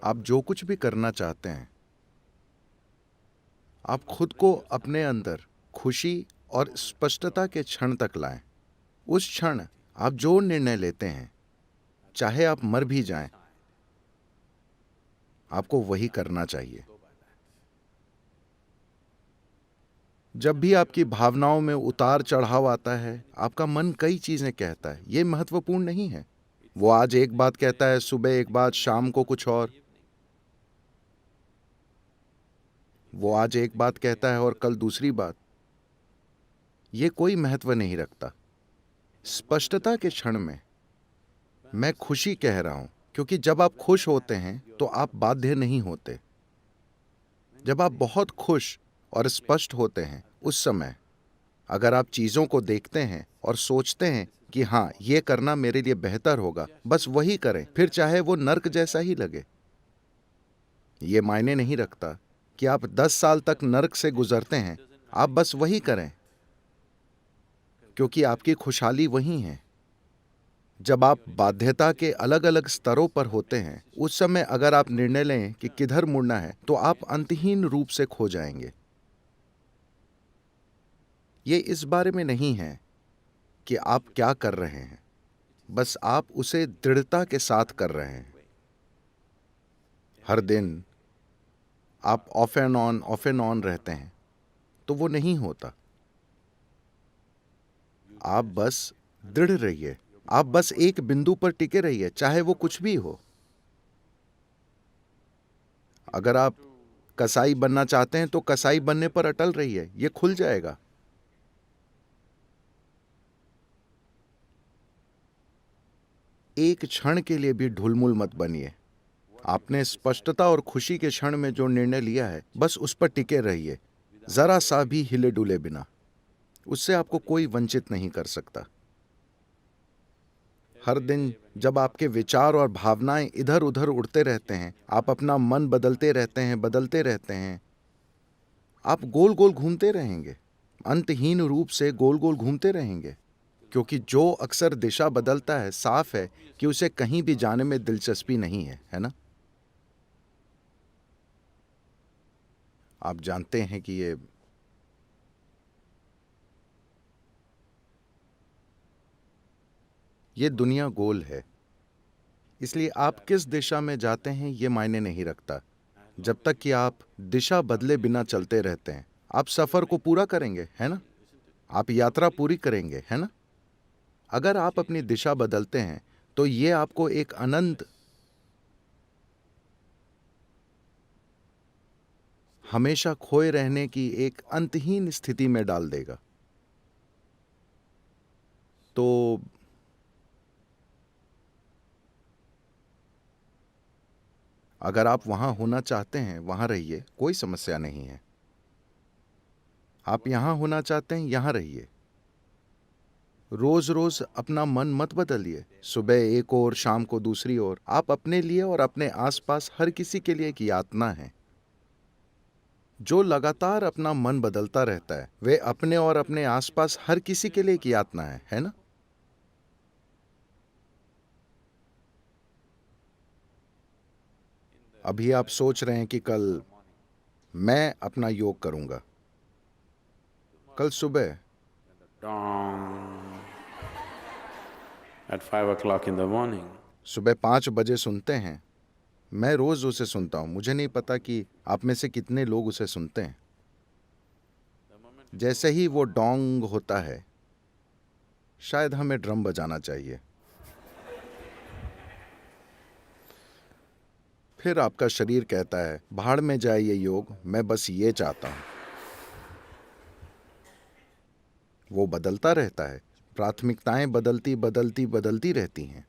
आप जो कुछ भी करना चाहते हैं, आप खुद को अपने अंदर खुशी और स्पष्टता के क्षण तक लाएं। उस क्षण आप जो निर्णय लेते हैं, चाहे आप मर भी जाएं, आपको वही करना चाहिए। जब भी आपकी भावनाओं में उतार चढ़ाव आता है, आपका मन कई चीजें कहता है, ये महत्वपूर्ण नहीं है। वो आज एक बात कहता है, सुबह एक बात, शाम को कुछ और। वो आज एक बात कहता है और कल दूसरी बात। ये कोई महत्व नहीं रखता। स्पष्टता के क्षण में मैं खुशी कह रहा हूं, क्योंकि जब आप खुश होते हैं तो आप बाध्य नहीं होते। जब आप बहुत खुश और स्पष्ट होते हैं, उस समय अगर आप चीजों को देखते हैं और सोचते हैं कि हाँ, ये करना मेरे लिए बेहतर होगा, बस वही करें, फिर चाहे वो नर्क जैसा ही लगे। ये मायने नहीं रखता कि आप 10 साल तक नर्क से गुजरते हैं, आप बस वही करें, क्योंकि आपकी खुशहाली वही है। जब आप बाध्यता के अलग अलग स्तरों पर होते हैं, उस समय अगर आप निर्णय लें कि किधर मुड़ना है, तो आप अंतहीन रूप से खो जाएंगे। ये इस बारे में नहीं है कि आप क्या कर रहे हैं, बस आप उसे दृढ़ता के साथ कर रहे हैं। हर दिन आप ऑफ एंड ऑन रहते हैं, तो वो नहीं होता। आप बस दृढ़ रहिए, आप बस एक बिंदु पर टिके रहिए, चाहे वो कुछ भी हो। अगर आप कसाई बनना चाहते हैं तो कसाई बनने पर अटल रहिए, ये खुल जाएगा। एक क्षण के लिए भी ढुलमुल मत बनिए। आपने स्पष्टता और खुशी के क्षण में जो निर्णय लिया है, बस उस पर टिके रहिए, जरा सा भी हिले डुले बिना। उससे आपको कोई वंचित नहीं कर सकता। हर दिन जब आपके विचार और भावनाएं इधर उधर उड़ते रहते हैं, आप अपना मन बदलते रहते हैं, आप गोल गोल घूमते रहेंगे, अंतहीन रूप से गोल गोल घूमते रहेंगे। क्योंकि जो अक्सर दिशा बदलता है, साफ है कि उसे कहीं भी जाने में दिलचस्पी नहीं है ना? आप जानते हैं कि ये दुनिया गोल है, इसलिए आप किस दिशा में जाते हैं ये मायने नहीं रखता। जब तक कि आप दिशा बदले बिना चलते रहते हैं, आप सफर को पूरा करेंगे, है ना? आप यात्रा पूरी करेंगे, है ना? अगर आप अपनी दिशा बदलते हैं, तो ये आपको एक अनंत, हमेशा खोए रहने की एक अंतहीन स्थिति में डाल देगा। तो अगर आप वहां होना चाहते हैं, वहां रहिए, कोई समस्या नहीं है। आप यहां होना चाहते हैं, यहां रहिए। रोज रोज अपना मन मत बदलिए, सुबह एक ओर, शाम को दूसरी ओर। आप अपने लिए और अपने आसपास हर किसी के लिए एक यातना है। जो लगातार अपना मन बदलता रहता है, वे अपने और अपने आसपास हर किसी के लिए एक यातना है ना? अभी आप सोच रहे हैं कि कल मैं अपना योग करूंगा। कल सुबह Dong at 5 o'clock in the morning. सुबह 5 बजे सुनते हैं। मैं रोज उसे सुनता हूं। मुझे नहीं पता कि आप में से कितने लोग उसे सुनते हैं। जैसे ही वो डोंग होता है, शायद हमें ड्रम बजाना चाहिए। फिर आपका शरीर कहता है, भाड़ में जाए ये योग, मैं बस ये चाहता हूं। वो बदलता रहता है। प्राथमिकताएं बदलती बदलती बदलती रहती हैं।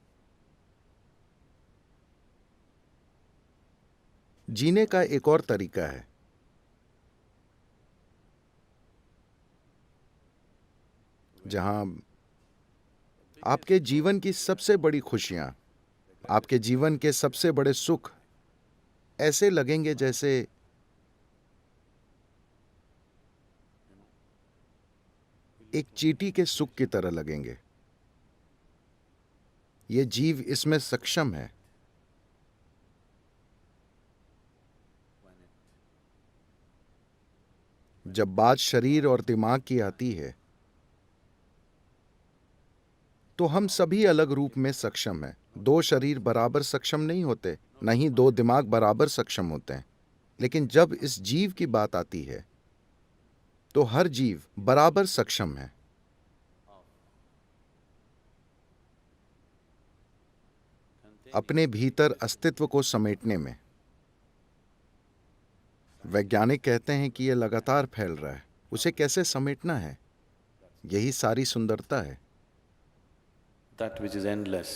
जीने का एक और तरीका है, जहां आपके जीवन की सबसे बड़ी खुशियां, आपके जीवन के सबसे बड़े सुख ऐसे लगेंगे जैसे एक चींटी के सुख की तरह लगेंगे। ये जीव इसमें सक्षम है। जब बात शरीर और दिमाग की आती है तो हम सभी अलग रूप में सक्षम हैं। दो शरीर बराबर सक्षम नहीं होते, न ही दो दिमाग बराबर सक्षम होते हैं। लेकिन जब इस जीव की बात आती है तो हर जीव बराबर सक्षम है। अपने भीतर अस्तित्व को समेटने में। वैज्ञानिक कहते हैं कि यह लगातार फैल रहा है, उसे कैसे समेटना है, यही सारी सुंदरता है। That which is endless,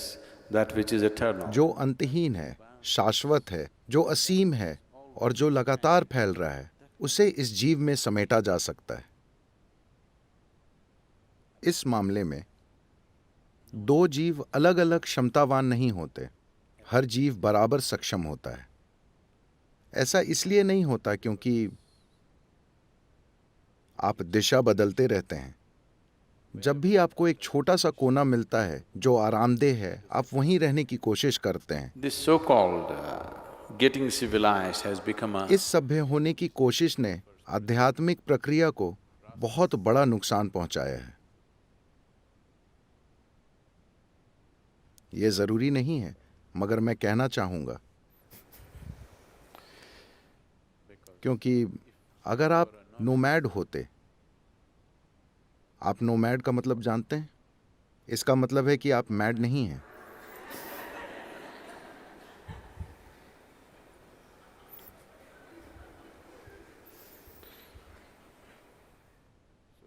that which is eternal. जो अंतहीन है, शाश्वत है, जो असीम है और जो लगातार फैल रहा है, उसे इस जीव में समेटा जा सकता है। इस मामले में दो जीव अलग अलग क्षमतावान नहीं होते, हर जीव बराबर सक्षम होता है। ऐसा इसलिए नहीं होता क्योंकि आप दिशा बदलते रहते हैं। जब भी आपको एक छोटा सा कोना मिलता है जो आरामदेह है, आप वहीं रहने की कोशिश करते हैं। This so-called getting civilized has become a इस सभ्य होने की कोशिश ने आध्यात्मिक प्रक्रिया को बहुत बड़ा नुकसान पहुंचाया है। यह जरूरी नहीं है, मगर मैं कहना चाहूंगा, क्योंकि अगर आप नोमैड होते, आप नोमैड का मतलब जानते हैं? इसका मतलब है कि आप मैड नहीं हैं।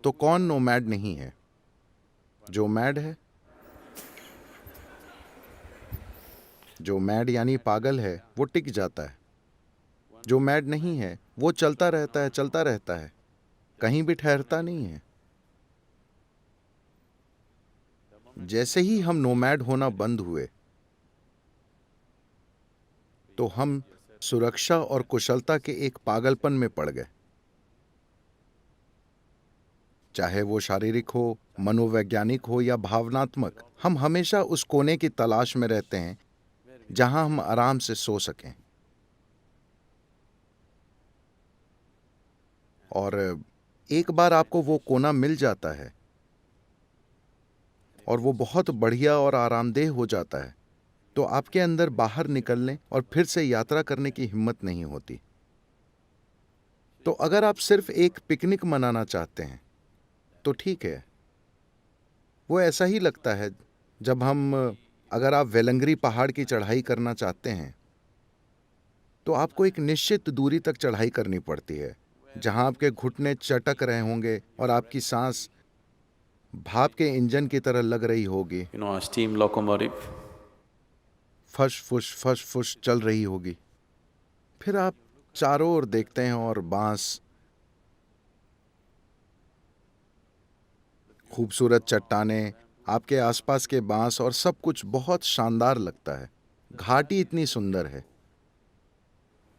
तो कौन नोमैड नहीं है? जो मैड है। जो मैड यानी पागल है, वो टिक जाता है। जो मैड नहीं है, वो चलता रहता है, कहीं भी ठहरता नहीं है। जैसे ही हम नोमैड होना बंद हुए, तो हम सुरक्षा और कुशलता के एक पागलपन में पड़ गए। चाहे वो शारीरिक हो, मनोवैज्ञानिक हो या भावनात्मक, हम हमेशा उस कोने की तलाश में रहते हैं जहां हम आराम से सो सकें। और एक बार आपको वो कोना मिल जाता है और वो बहुत बढ़िया और आरामदेह हो जाता है, तो आपके अंदर बाहर निकलने और फिर से यात्रा करने की हिम्मत नहीं होती। तो अगर आप सिर्फ एक पिकनिक मनाना चाहते हैं तो ठीक है, वो ऐसा ही लगता है जब अगर आप वेलंगरी पहाड़ की चढ़ाई करना चाहते हैं तो आपको एक निश्चित दूरी तक चढ़ाई करनी पड़ती है, जहां आपके घुटने चटक रहे होंगे और आपकी सांस भाप के इंजन की तरह लग रही होगी, a steam locomotive. फश फुश चल रही होगी। फिर आप चारों ओर देखते हैं और बांस, खूबसूरत चट्टानें, आपके आसपास के बांस और सब कुछ बहुत शानदार लगता है। घाटी इतनी सुंदर है।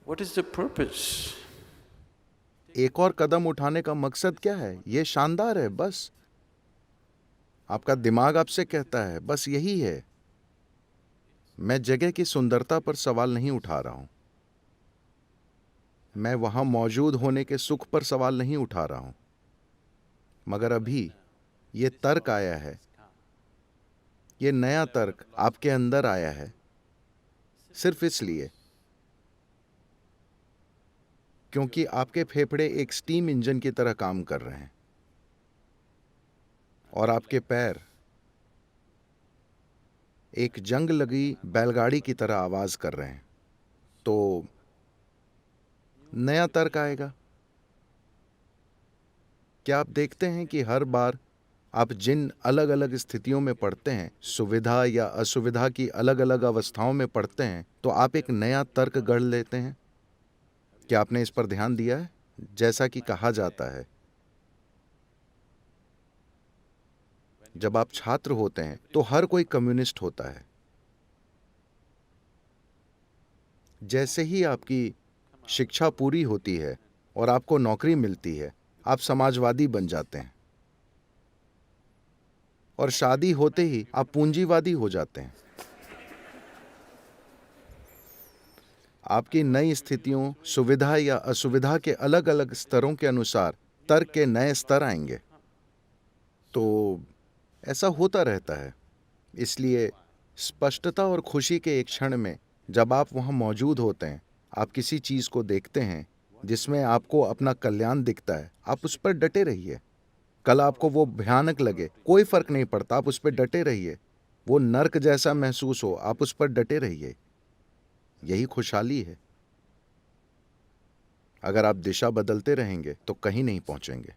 What is the purpose? एक और कदम उठाने का मकसद क्या है? यह शानदार है, बस। आपका दिमाग आपसे कहता है, बस यही है। मैं जगह की सुंदरता पर सवाल नहीं उठा रहा हूं, मैं वहां मौजूद होने के सुख पर सवाल नहीं उठा रहा हूं। मगर अभी ये तर्क आया है, ये नया तर्क आपके अंदर आया है, सिर्फ इसलिए क्योंकि आपके फेफड़े एक स्टीम इंजन की तरह काम कर रहे हैं और आपके पैर एक जंग लगी बैलगाड़ी की तरह आवाज कर रहे हैं। तो नया तर्क आएगा। क्या आप देखते हैं कि हर बार आप जिन अलग अलग स्थितियों में पड़ते हैं, सुविधा या असुविधा की अलग अलग अवस्थाओं में पड़ते हैं, तो आप एक नया तर्क गढ़ लेते हैं? क्या आपने इस पर ध्यान दिया है? जैसा कि कहा जाता है, जब आप छात्र होते हैं तो हर कोई कम्युनिस्ट होता है। जैसे ही आपकी शिक्षा पूरी होती है और आपको नौकरी मिलती है, आप समाजवादी बन जाते हैं। और शादी होते ही आप पूंजीवादी हो जाते हैं। आपकी नई स्थितियों, सुविधा या असुविधा के अलग अलग स्तरों के अनुसार तर्क के नए स्तर आएंगे। तो ऐसा होता रहता है। इसलिए स्पष्टता और खुशी के एक क्षण में जब आप वहां मौजूद होते हैं, आप किसी चीज को देखते हैं जिसमें आपको अपना कल्याण दिखता है, आप उस पर डटे रहिए। कल आपको वो भयानक लगे, कोई फर्क नहीं पड़ता, आप उस पर डटे रहिए। वो नर्क जैसा महसूस हो, आप उस पर डटे रहिए। यही खुशहाली है। अगर आप दिशा बदलते रहेंगे तो कहीं नहीं पहुंचेंगे।